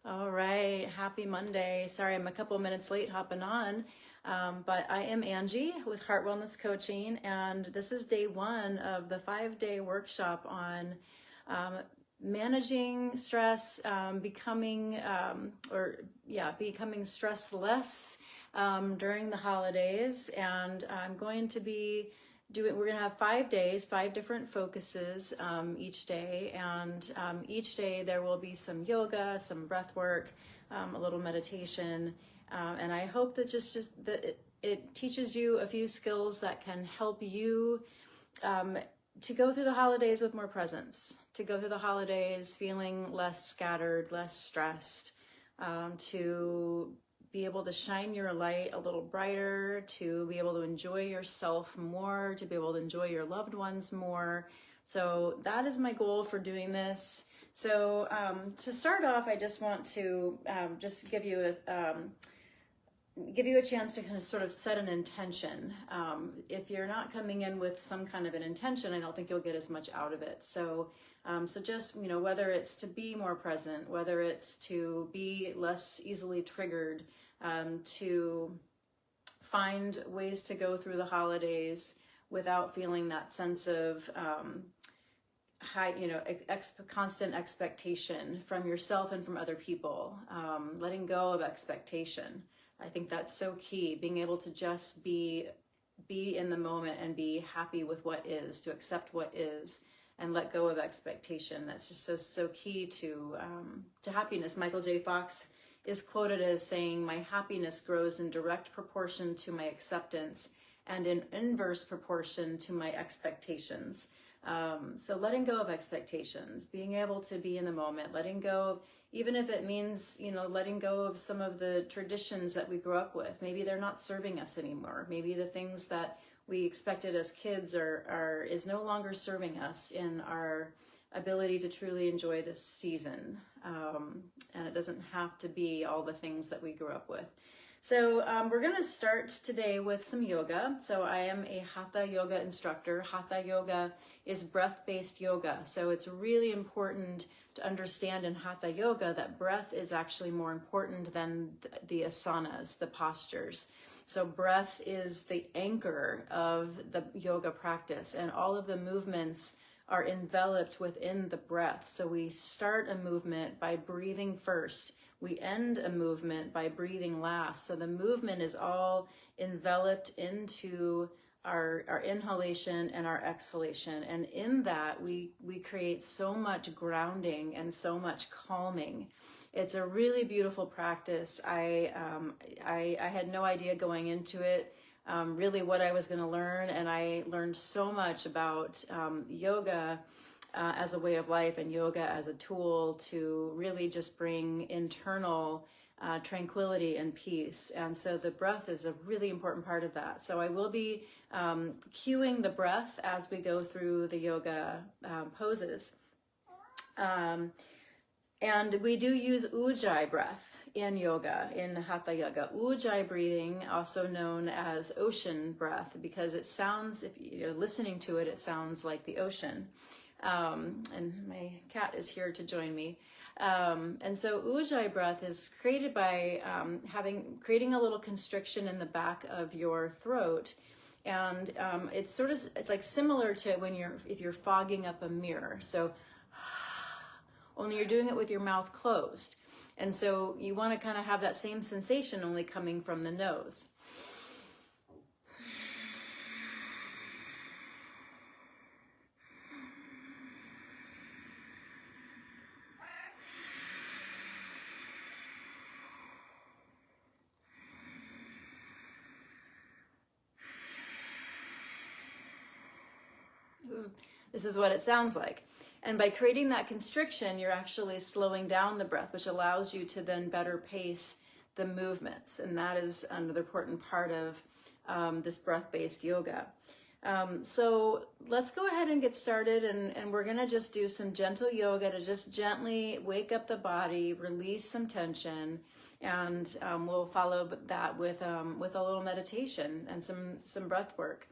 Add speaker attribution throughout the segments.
Speaker 1: All right, happy Monday. Sorry, I'm a couple minutes late hopping on, but I am Angie with Heart Wellness Coaching, and this is day one of the 5-day workshop on managing stress, becoming stressless during the holidays. And I'm going to be we're going to have 5 days, 5 different focuses each day. And each day there will be some yoga, some breath work, a little meditation. And I hope that that it teaches you a few skills that can help you to go through the holidays with more presence, to go through the holidays feeling less scattered, less stressed, to be able to shine your light a little brighter, to be able to enjoy yourself more, to be able to enjoy your loved ones more. So that is my goal for doing this. So to start off, I just want to just give you a chance to kind of sort of set an intention. If you're not coming in with some kind of an intention, I don't think you'll get as much out of it. So just, whether it's to be more present, whether it's to be less easily triggered, to find ways to go through the holidays without feeling that sense of constant expectation from yourself and from other people, letting go of expectation. I think that's so key, being able to just be in the moment and be happy with what is, to accept what is, and let go of expectation. That's just so key to happiness. Michael J. Fox is quoted as saying, "My happiness grows in direct proportion to my acceptance and in inverse proportion to my expectations." So letting go of expectations, being able to be in the moment, letting go, even if it means, letting go of some of the traditions that we grew up with. Maybe they're not serving us anymore. Maybe the things that we expected as kids is no longer serving us in our ability to truly enjoy this season. And it doesn't have to be all the things that we grew up with. So we're going to start today with some yoga. So I am a Hatha yoga instructor. Hatha yoga is breath-based yoga. So it's really important to understand in Hatha yoga that breath is actually more important than the asanas, the postures. So breath is the anchor of the yoga practice, and all of the movements are enveloped within the breath. So we start a movement by breathing first. We end a movement by breathing last. So the movement is all enveloped into our inhalation and our exhalation. And in that, we create so much grounding and so much calming. It's a really beautiful practice. I had no idea going into it really what I was going to learn, and I learned so much about yoga as a way of life and yoga as a tool to really just bring internal tranquility and peace. And so the breath is a really important part of that. So I will be cueing the breath as we go through the yoga poses. And we do use Ujjayi breath in yoga, in Hatha yoga. Ujjayi breathing, also known as ocean breath, because it sounds, if you're listening to it, it sounds like the ocean. And my cat is here to join me. And so Ujjayi breath is created by creating a little constriction in the back of your throat. And it's sort of like similar to if you're fogging up a mirror. So only you're doing it with your mouth closed. And so you want to kind of have that same sensation, only coming from the nose. This is what it sounds like. And by creating that constriction, you're actually slowing down the breath, which allows you to then better pace the movements. And that is another important part of this breath-based yoga. So let's go ahead and get started. And we're going to just do some gentle yoga to just gently wake up the body, release some tension. And we'll follow that with a little meditation and some breath work.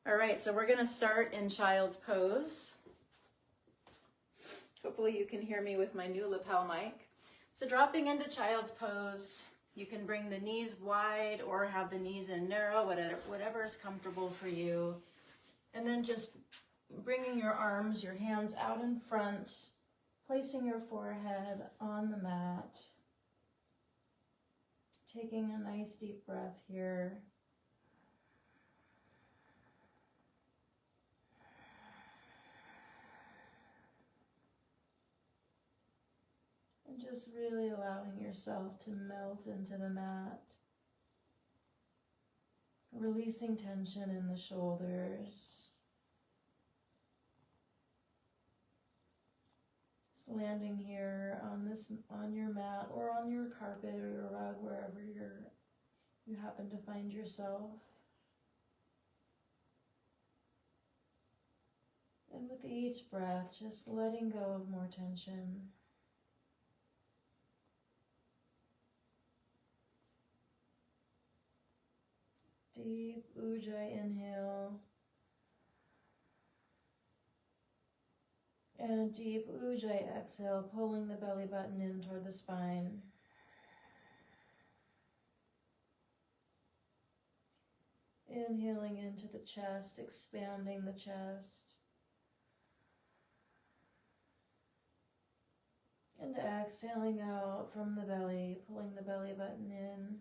Speaker 1: All right, so we're going to start in child's pose. Hopefully you can hear me with my new lapel mic. So dropping into child's pose, you can bring the knees wide or have the knees in narrow, whatever is comfortable for you. And then just bringing your arms, your hands out in front, placing your forehead on the mat. Taking a nice deep breath here. And just really allowing yourself to melt into the mat. Releasing tension in the shoulders. Just landing here on your mat or on your carpet or your rug, wherever you happen to find yourself. And with each breath, just letting go of more tension. Deep Ujjayi inhale. And a deep Ujjayi exhale, pulling the belly button in toward the spine. Inhaling into the chest, expanding the chest. And exhaling out from the belly, pulling the belly button in.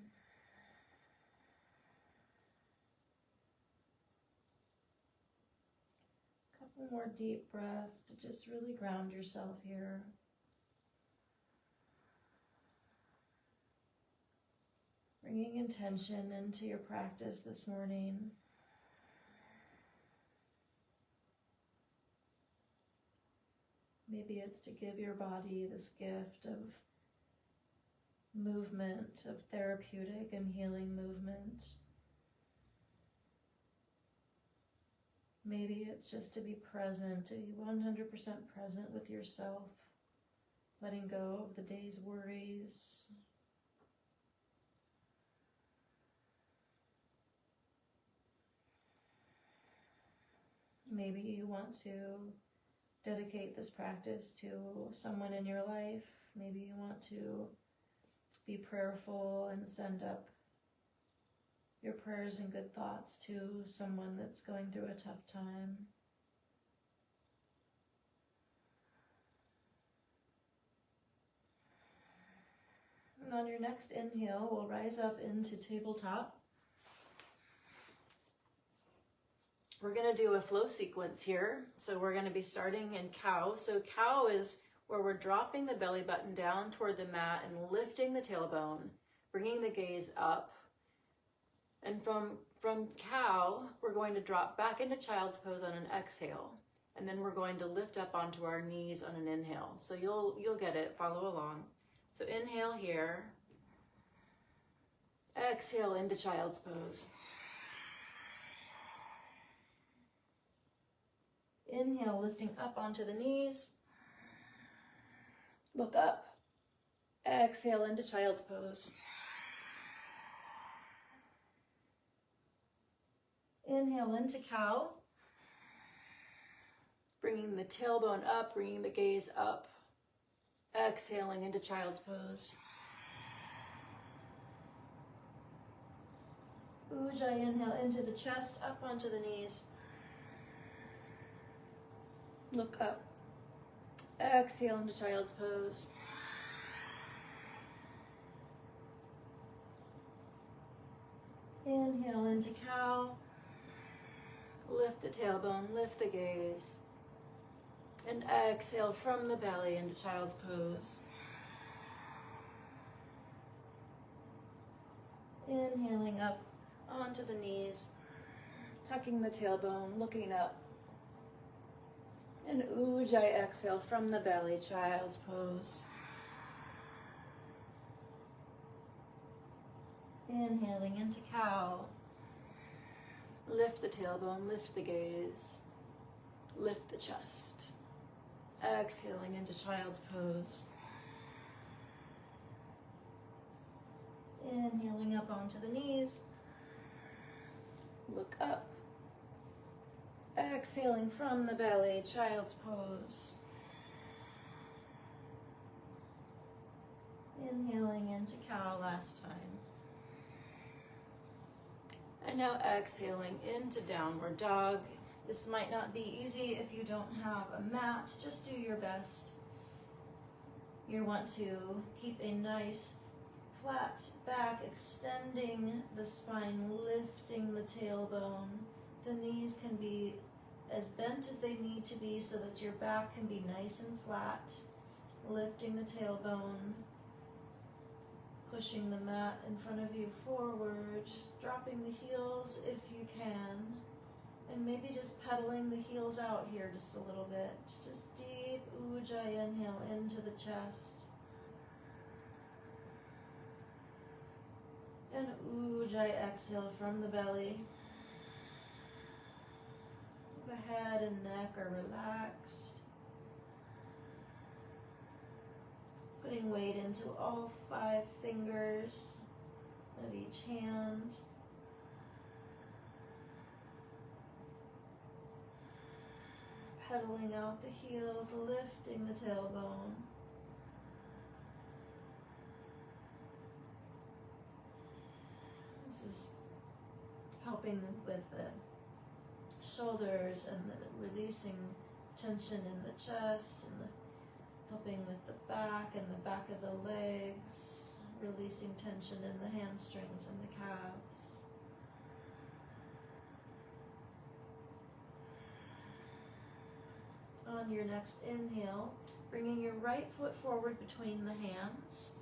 Speaker 1: Couple more deep breaths to just really ground yourself here. Bringing intention into your practice this morning. Maybe it's to give your body this gift of movement, of therapeutic and healing movement. Maybe it's just to be present, to be 100% present with yourself, letting go of the day's worries. Maybe you want to dedicate this practice to someone in your life. Maybe you want to be prayerful and send up your prayers and good thoughts to someone that's going through a tough time. And on your next inhale, we'll rise up into tabletop. We're going to do a flow sequence here. So we're going to be starting in cow. So cow is where we're dropping the belly button down toward the mat and lifting the tailbone, bringing the gaze up. And from cow, we're going to drop back into child's pose on an exhale. And then we're going to lift up onto our knees on an inhale. So you'll get it, follow along. So inhale here. Exhale into child's pose. Inhale, lifting up onto the knees. Look up. Exhale into child's pose. Inhale into cow. Bringing the tailbone up, bringing the gaze up. Exhaling into child's pose. Ujjayi inhale into the chest, up onto the knees. Look up. Exhale into child's pose. Inhale into cow. Lift the tailbone, lift the gaze. And exhale from the belly into child's pose. Inhaling up onto the knees, tucking the tailbone, looking up. And Ujjayi exhale from the belly, child's pose. Inhaling into cow. Lift the tailbone, lift the gaze, lift the chest. Exhaling into child's pose. Inhaling up onto the knees. Look up. Exhaling from the belly, child's pose. Inhaling into cow last time. And now exhaling into downward dog. This might not be easy if you don't have a mat. Just do your best. You want to keep a nice flat back, extending the spine, lifting the tailbone. The knees can be as bent as they need to be so that your back can be nice and flat. Lifting the tailbone, pushing the mat in front of you forward, dropping the heels if you can, and maybe just pedaling the heels out here just a little bit. Just deep Ujjayi inhale into the chest. And Ujjayi exhale from the belly. The head and neck are relaxed. Putting weight into all 5 fingers of each hand. Pedaling out the heels, lifting the tailbone. This is helping with the shoulders and the releasing tension in the chest, and helping with the back and the back of the legs, releasing tension in the hamstrings and the calves. On your next inhale, bringing your right foot forward between the hands,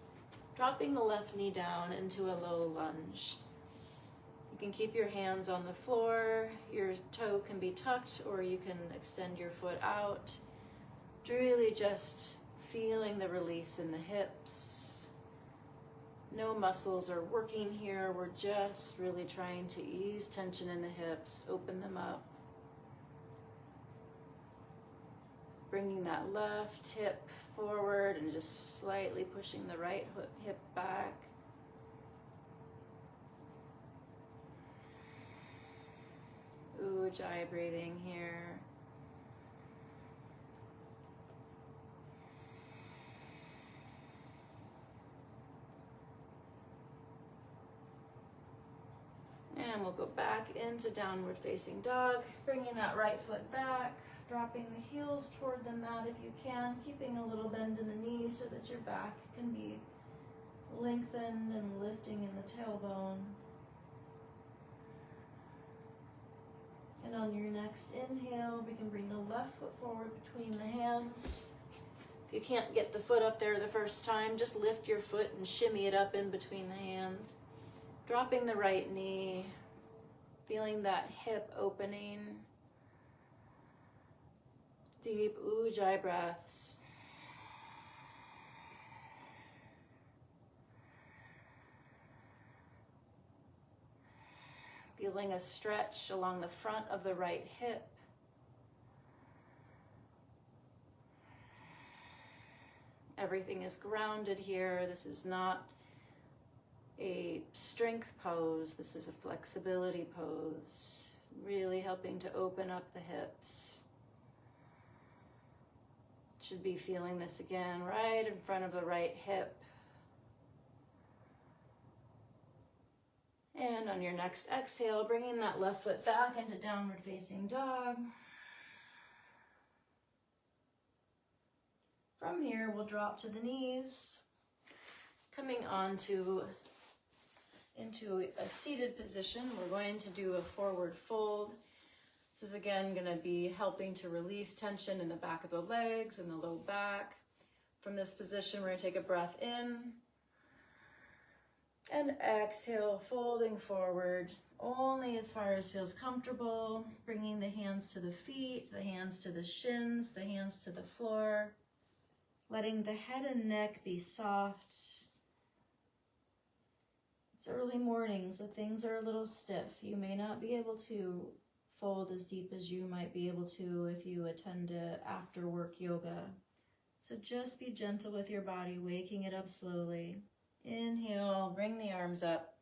Speaker 1: dropping the left knee down into a low lunge. You can keep your hands on the floor, your toe can be tucked, or you can extend your foot out. Really just feeling the release in the hips. No muscles are working here. We're just really trying to ease tension in the hips, open them up. Bringing that left hip forward and just slightly pushing the right hip back. Ujjayi breathing here. And we'll go back into downward facing dog, bringing that right foot back, dropping the heels toward the mat if you can, keeping a little bend in the knees so that your back can be lengthened and lifting in the tailbone. And on your next inhale, we can bring the left foot forward between the hands. If you can't get the foot up there the first time, just lift your foot and shimmy it up in between the hands. Dropping the right knee, feeling that hip opening. Deep Ujjayi breaths. Feeling a stretch along the front of the right hip. Everything is grounded here. This is not a strength pose. This is a flexibility pose. Really helping to open up the hips. Should be feeling this again right in front of the right hip. And on your next exhale, bringing that left foot back into downward facing dog. From here, we'll drop to the knees, coming into a seated position. We're going to do a forward fold. This is again going to be helping to release tension in the back of the legs and the low back. From this position, we're going to take a breath in and exhale, folding forward only as far as feels comfortable, bringing the hands to the feet, the hands to the shins, the hands to the floor, letting the head and neck be soft. It's early morning, so things are a little stiff. You may not be able to fold as deep as you might be able to if you attend after work yoga. So just be gentle with your body, waking it up slowly. Inhale, bring the arms up.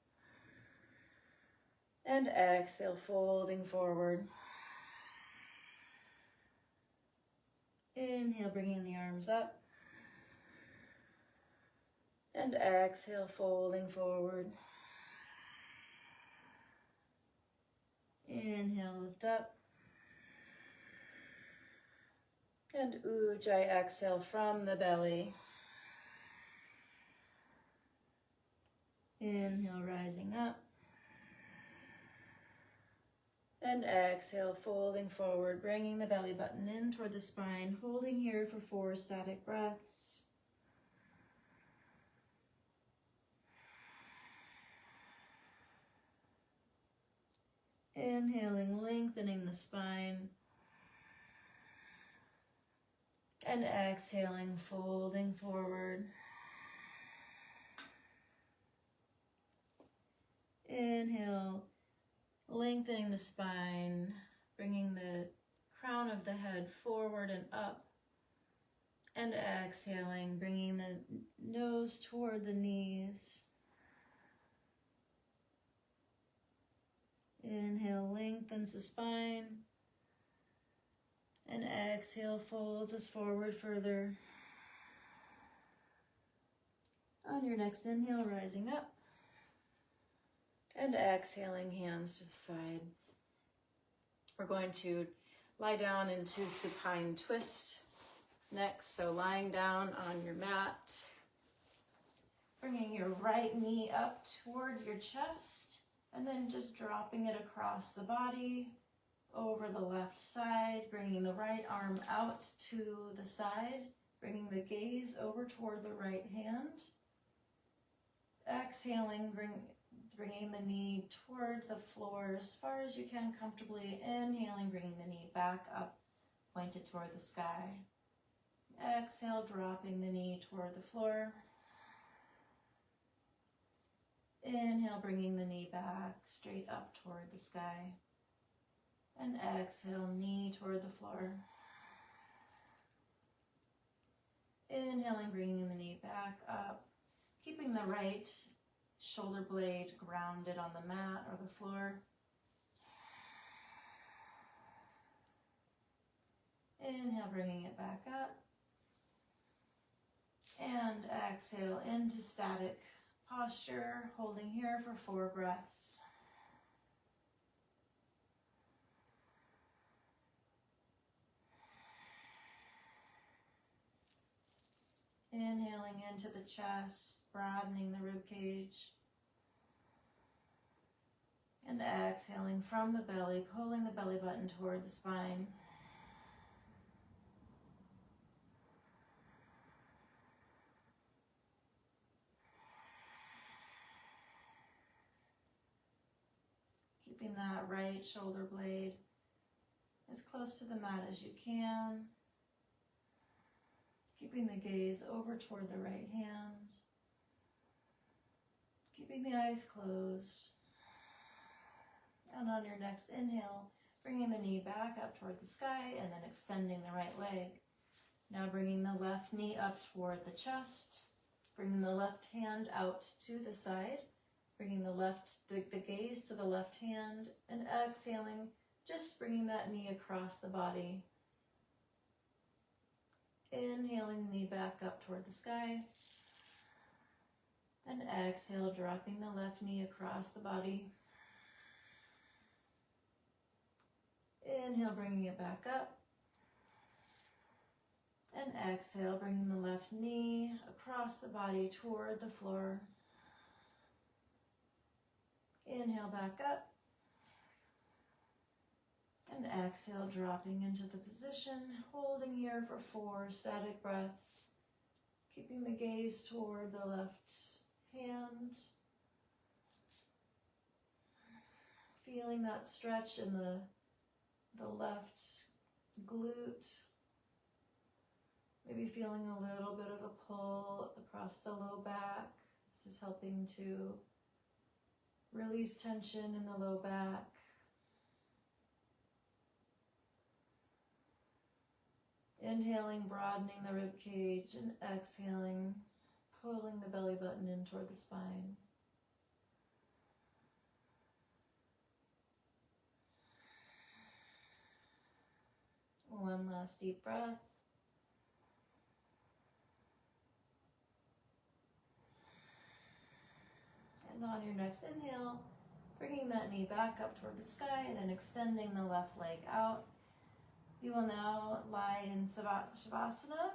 Speaker 1: And exhale, folding forward. Inhale, bringing the arms up. And And exhale, folding forward. Inhale, lift up. And Ujjayi, exhale from the belly. Inhale, rising up. And exhale, folding forward, bringing the belly button in toward the spine, holding here for 4 static breaths. Inhaling, lengthening the spine. And exhaling, folding forward. Inhale, lengthening the spine, bringing the crown of the head forward and up. And exhaling, bringing the nose toward the knees. Inhale, lengthens the spine. And exhale, folds us forward further. On your next inhale, rising up. And exhaling, hands to the side. We're going to lie down into supine twist next. So lying down on your mat, bringing your right knee up toward your chest, and then just dropping it across the body, over the left side, bringing the right arm out to the side, bringing the gaze over toward the right hand. Exhaling, bringing the knee toward the floor as far as you can comfortably. Inhaling, bringing the knee back up, pointed toward the sky. Exhale, dropping the knee toward the floor. Inhale, bringing the knee back, straight up toward the sky. And exhale, knee toward the floor. Inhaling, bringing the knee back up, keeping the right shoulder blade grounded on the mat or the floor. Inhale, bringing it back up. And exhale into static posture, holding here for 4 breaths. Inhaling into the chest, broadening the rib cage. And exhaling from the belly, pulling the belly button toward the spine. Keeping that right shoulder blade as close to the mat as you can. Keeping the gaze over toward the right hand. Keeping the eyes closed. And on your next inhale, bringing the knee back up toward the sky and then extending the right leg. Now bringing the left knee up toward the chest. Bringing the left hand out to the side. Bringing the gaze to the left hand, and exhaling, just bringing that knee across the body. Inhaling the knee back up toward the sky. And exhale, dropping the left knee across the body. Inhale, bringing it back up. And exhale, bringing the left knee across the body toward the floor. Inhale, back up. And exhale, dropping into the position, holding here for 4 static breaths, keeping the gaze toward the left hand, feeling that stretch in the left glute, maybe feeling a little bit of a pull across the low back. This is helping to release tension in the low back. Inhaling, broadening the rib cage, and exhaling, pulling the belly button in toward the spine. One last deep breath.
Speaker 2: And on your next inhale, bringing that knee back up toward the sky and then extending the left leg out. We will now lie in Shavasana.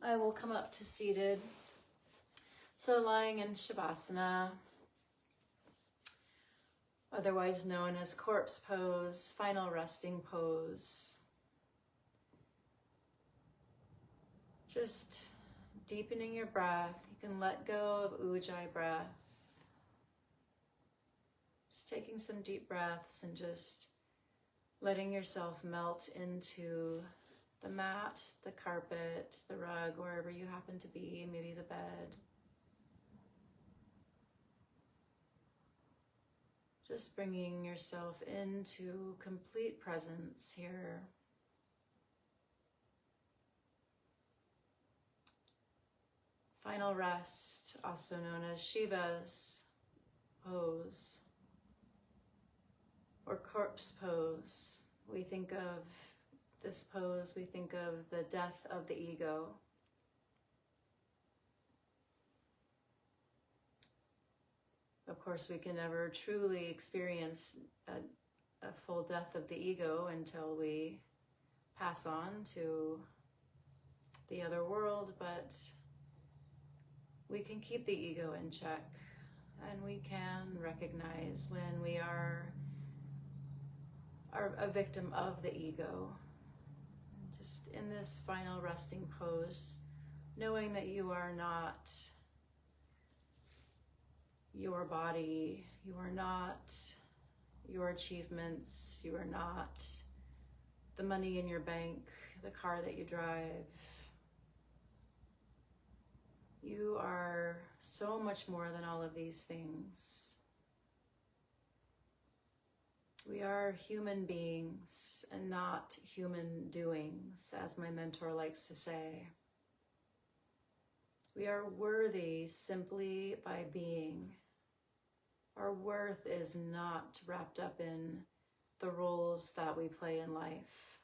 Speaker 2: I will come up to seated. So lying in Shavasana, otherwise known as corpse pose, final resting pose. Just deepening your breath. You can let go of Ujjayi breath. Just taking some deep breaths and just letting yourself melt into the mat, the carpet, the rug, wherever you happen to be, maybe the bed. Just bringing yourself into complete presence here. Final rest, also known as Shiva's pose or corpse pose. We think of this pose, we think of the death of the ego. Of course, we can never truly experience a full death of the ego until we pass on to the other world, but we can keep the ego in check, and we can recognize when we are a victim of the ego. Just in this final resting pose, knowing that you are not your body, you are not your achievements, you are not the money in your bank, the car that you drive. You are so much more than all of these things. We are human beings and not human doings, as my mentor likes to say. We are worthy simply by being. Our worth is not wrapped up in the roles that we play in life.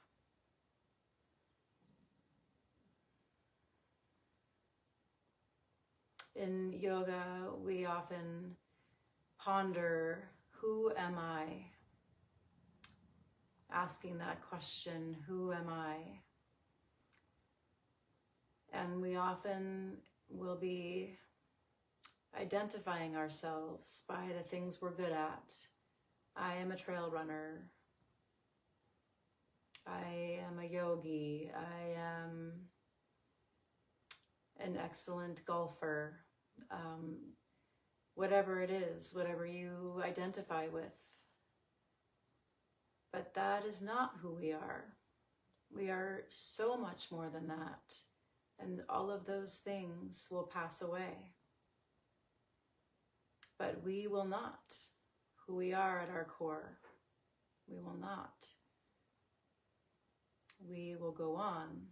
Speaker 2: In yoga, we often ponder, who am I? Asking that question, who am I? And we often will be identifying ourselves by the things we're good at. I am a trail runner. I am a yogi. I am an excellent golfer. Whatever it is, whatever you identify with. But that is not who we are. We are so much more than that. And all of those things will pass away. But we will not. Who we are at our core, we will not. We will go on.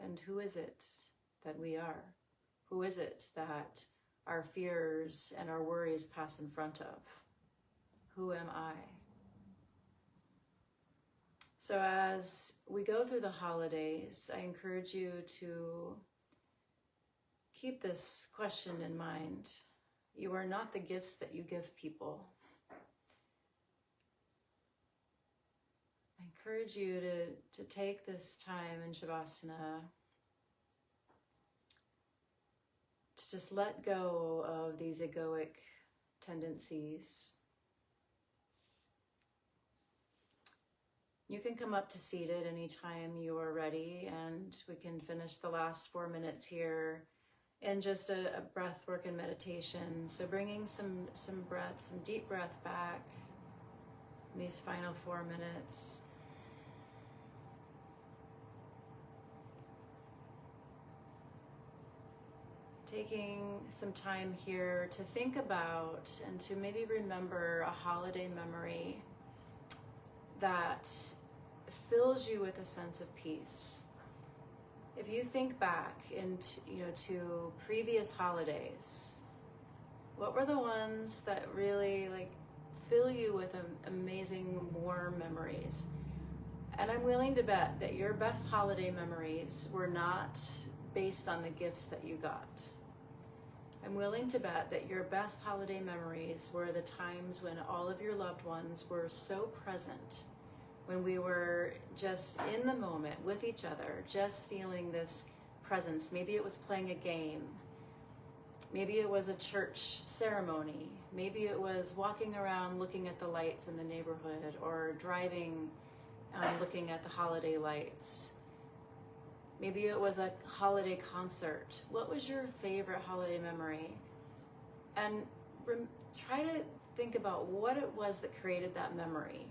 Speaker 2: And who is it that we are? Who is it that our fears and our worries pass in front of? Who am I? So as we go through the holidays, I encourage you to keep this question in mind. You are not the gifts that you give people. I encourage you to take this time in Shavasana to just let go of these egoic tendencies. You can come up to seated anytime you are ready, and we can finish the last 4 minutes here in just a breath work and meditation. So bringing some breath, some deep breath back in these final 4 minutes. Taking some time here to think about and to maybe remember a holiday memory that fills you with a sense of peace. If you think back to previous holidays, what were the ones that really fill you with amazing warm memories? And I'm willing to bet that your best holiday memories were not based on the gifts that you got. I'm willing to bet that your best holiday memories were the times when all of your loved ones were so present, when we were just in the moment with each other, just feeling this presence. Maybe it was playing a game. Maybe it was a church ceremony. Maybe it was walking around looking at the lights in the neighborhood, or driving looking at the holiday lights. Maybe it was a holiday concert. What was your favorite holiday memory? And try to think about what it was that created that memory.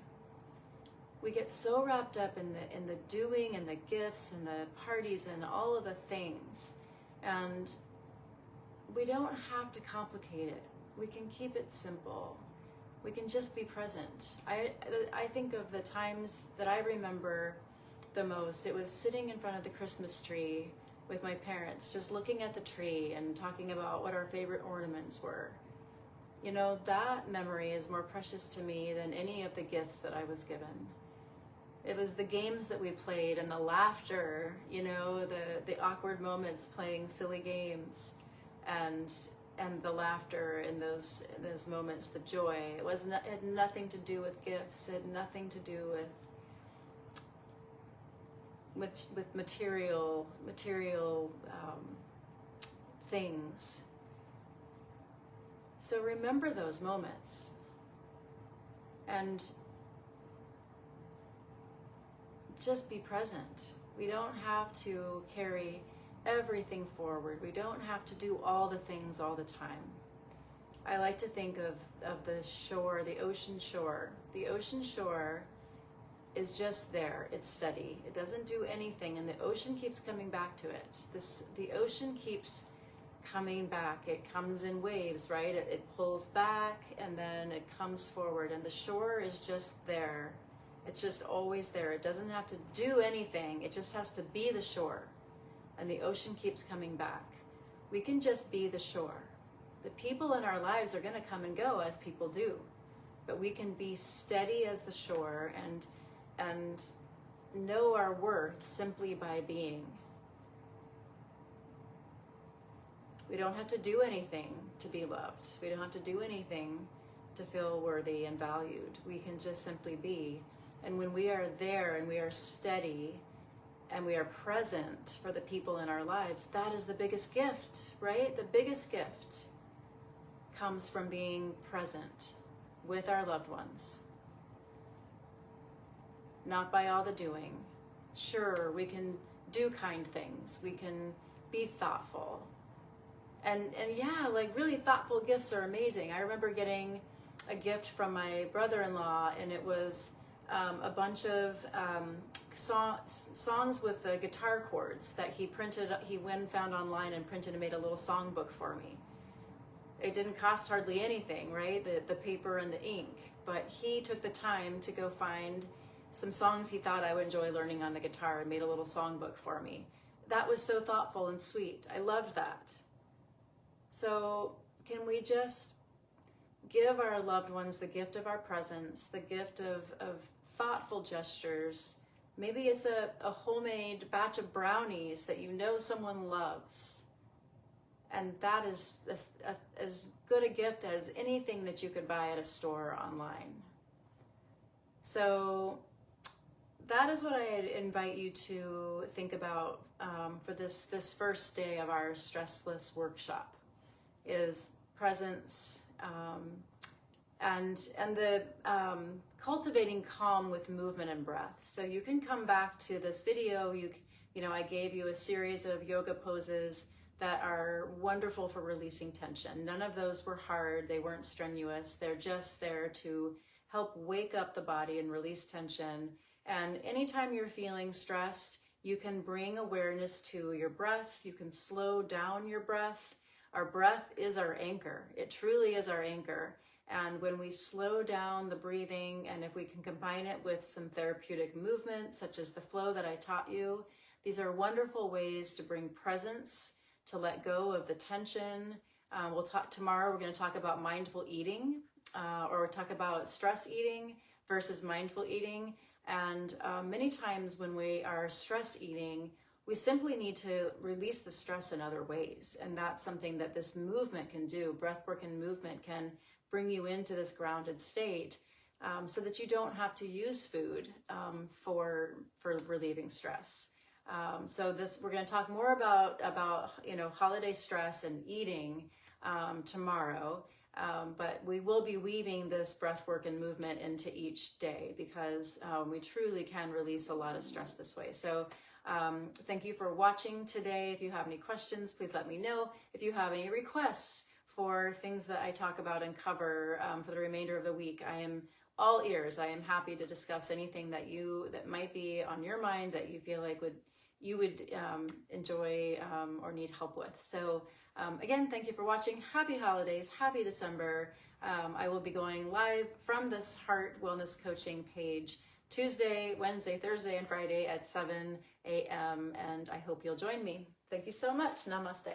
Speaker 2: We get so wrapped up in the doing and the gifts and the parties and all of the things, and we don't have to complicate it. We can keep it simple. We can just be present. I think of the times that I remember the most. It was sitting in front of the Christmas tree with my parents, just looking at the tree and talking about what our favorite ornaments were. You know, that memory is more precious to me than any of the gifts that I was given. It was the games that we played and the laughter, you know, the awkward moments playing silly games, and the laughter in those moments, the joy. It had nothing to do with gifts. It had nothing to do with material things. So remember those moments, and just be present. We don't have to carry everything forward. We don't have to do all the things all the time. I like to think of the shore, the ocean shore. The ocean shore is just there. It's steady. It doesn't do anything, and the ocean keeps coming back to it. The ocean keeps coming back. It comes in waves, right? It pulls back, and then it comes forward, and the shore is just there. It's just always there. It doesn't have to do anything. It just has to be the shore. And the ocean keeps coming back. We can just be the shore. The people in our lives are going to come and go, as people do. But we can be steady as the shore and know our worth simply by being. We don't have to do anything to be loved. We don't have to do anything to feel worthy and valued. We can just simply be. And when we are there and we are steady and we are present for the people in our lives, that is the biggest gift, right? The biggest gift comes from being present with our loved ones. Not by all the doing. Sure, we can do kind things. We can be thoughtful. And yeah, like really thoughtful gifts are amazing. I remember getting a gift from my brother-in-law, and it was a bunch of songs with the guitar chords that he found online and printed and made a little songbook for me. It didn't cost hardly anything, right? The paper and the ink, but he took the time to go find some songs he thought I would enjoy learning on the guitar and made a little songbook for me. That was so thoughtful and sweet. I loved that. So can we just give our loved ones the gift of our presence, the gift of thoughtful gestures? Maybe it's a homemade batch of brownies that you know someone loves. And that is as good a gift as anything that you could buy at a store online. So that is what I invite you to think about for this first day of our Stressless workshop, is presence, and the cultivating calm with movement and breath. So you can come back to this video. You know, I gave you a series of yoga poses that are wonderful for releasing tension. None of those were hard. They weren't strenuous. They're just there to help wake up the body and release tension. And anytime you're feeling stressed, you can bring awareness to your breath. You can slow down your breath. Our breath is our anchor. It truly is our anchor. And when we slow down the breathing, and if we can combine it with some therapeutic movement, such as the flow that I taught you, these are wonderful ways to bring presence, to let go of the tension. Tomorrow we're going to talk about mindful eating, or talk about stress eating versus mindful eating. And many times when we are stress eating, we simply need to release the stress in other ways. And that's something that this movement can do. Breathwork and movement can bring you into this grounded state, so that you don't have to use food for relieving stress. So we're going to talk more about holiday stress and eating tomorrow. But we will be weaving this breath work and movement into each day, because we truly can release a lot of stress this way. So thank you for watching today. If you have any questions, please let me know. If you have any requests for things that I talk about and cover for the remainder of the week, I am all ears. I am happy to discuss anything that might be on your mind that you feel like you would enjoy or need help with. So again, thank you for watching. Happy holidays, happy December. I will be going live from this Heart Wellness Coaching page Tuesday, Wednesday, Thursday, and Friday at 7 a.m. And I hope you'll join me. Thank you so much. Namaste.